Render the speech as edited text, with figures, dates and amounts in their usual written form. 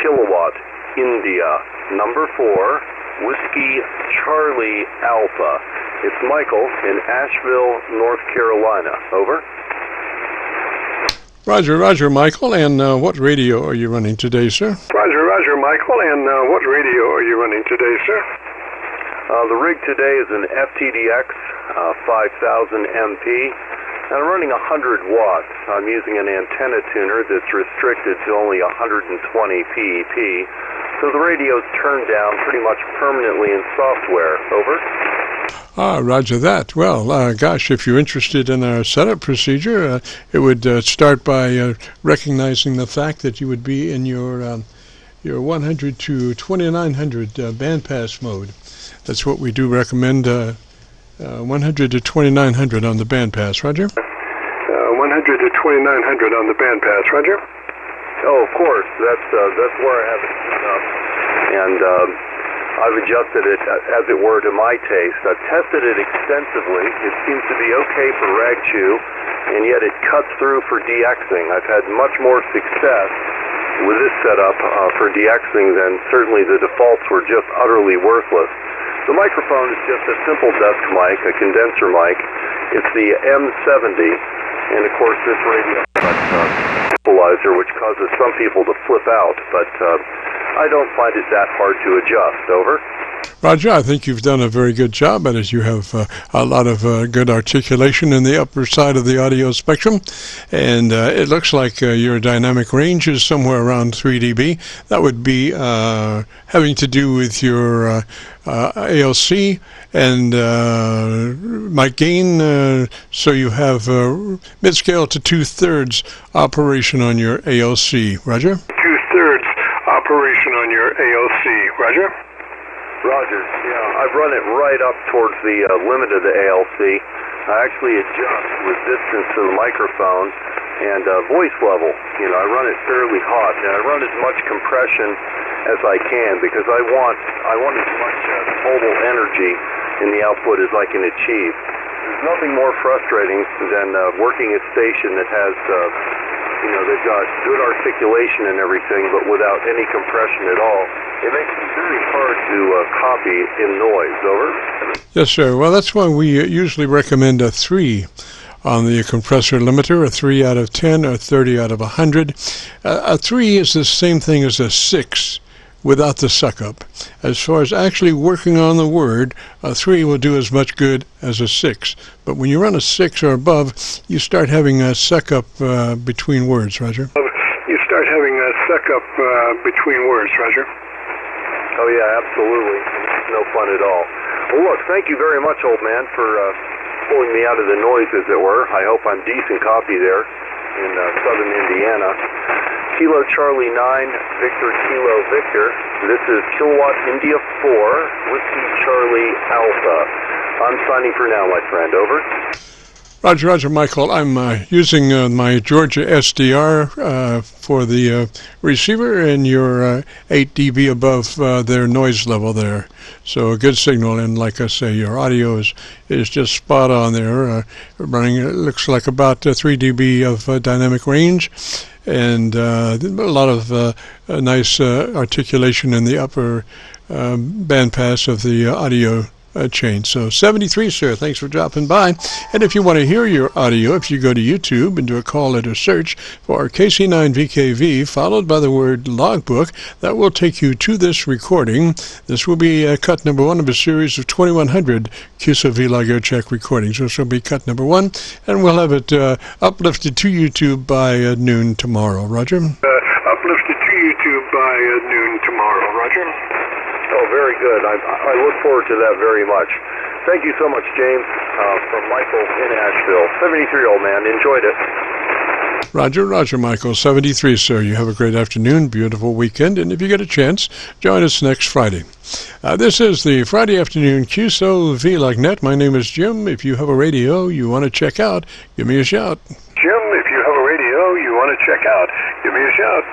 kilowatt, India, number 4, Whiskey Charlie Alpha. It's Michael in Asheville, North Carolina. Over. Roger, Michael. And what radio are you running today, sir? Roger, Michael. And what radio are you running today, sir? The rig today is an FTDX-5000 MP. And I'm running 100 watts. I'm using an antenna tuner that's restricted to only 120 PEP. So the radio's turned down pretty much permanently in software. Over. Roger that. Well, gosh, if you're interested in our setup procedure, it would start by recognizing the fact that you would be in your 100 to 2900 bandpass mode. That's what we do recommend. 100 to 2900 on the bandpass. Roger. 100 to 2900 on the bandpass. Roger. Oh, of course. That's where I have it set up, and I've adjusted it, as it were, to my taste. I've tested it extensively. It seems to be okay for rag chew, and yet it cuts through for DXing. I've had much more success with this setup for DXing than certainly the defaults were just utterly worthless. The microphone is just a simple desk mic, a condenser mic. It's the M70, and of course this radio has equalizer, which causes some people to flip out, but I don't find it that hard to adjust. Over. Roger, I think you've done a very good job at it. You have a lot of good articulation in the upper side of the audio spectrum, and it looks like your dynamic range is somewhere around 3 dB. That would be having to do with your ALC and mic gain, so you have mid-scale to 2/3 operation on your ALC. Roger? 2/3 operation on your ALC. Roger? Roger. Yeah, I've run it right up towards the limit of the ALC. I actually adjust with distance to the microphone and voice level. You know, I run it fairly hot, and I run as much compression as I can because I want as much mobile energy in the output as I can achieve. There's nothing more frustrating than working a station that has, they've got good articulation and everything, but without any compression at all. It makes it very hard to copy in noise. Over. Yes, sir. Well, that's why we usually recommend a 3 on the compressor limiter, a 3 out of 10 or 30 out of 100. A 3 is the same thing as a 6 without the suck-up. As far as actually working on the word, a 3 will do as much good as a 6. But when you run a 6 or above, you start having a suck-up between words, Roger. You start having a suck-up between words, Roger. Oh, yeah, absolutely. It's no fun at all. Well, look, thank you very much, old man, for pulling me out of the noise, as it were. I hope I'm decent copy there in southern Indiana. Kilo Charlie 9, Victor Kilo Victor. This is Kilowatt India 4, Whiskey Charlie Alpha. I'm signing for now, my friend. Over. Roger, Michael. I'm using my Georgia SDR for the receiver, and you're 8 dB above their noise level there. So a good signal, and like I say, your audio is just spot on there. Running, it looks like about 3 dB of dynamic range, and a lot of nice articulation in the upper bandpass of the audio chain. So 73, sir, thanks for dropping by. And if you want to hear your audio, if you go to YouTube and do a call it or search for KC9VKV followed by the word logbook, that will take you to this recording. This will be cut number 1 of a series of 2100 Qso-Vlog air check recordings. This will be cut number 1, and we'll have it uplifted to YouTube by noon tomorrow. Roger? Uplifted to YouTube by noon tomorrow. Roger? Oh, very good. I look forward to that very much. Thank you so much, James, from Michael in Asheville. 73-year-old man. Enjoyed it. Roger, Michael. 73, sir. You have a great afternoon, beautiful weekend, and if you get a chance, join us next Friday. This is the Friday afternoon Qso-Vlog net. My name is Jim. If you have a radio you want to check out, give me a shout. Jim, if you have a radio you want to check out, give me a shout.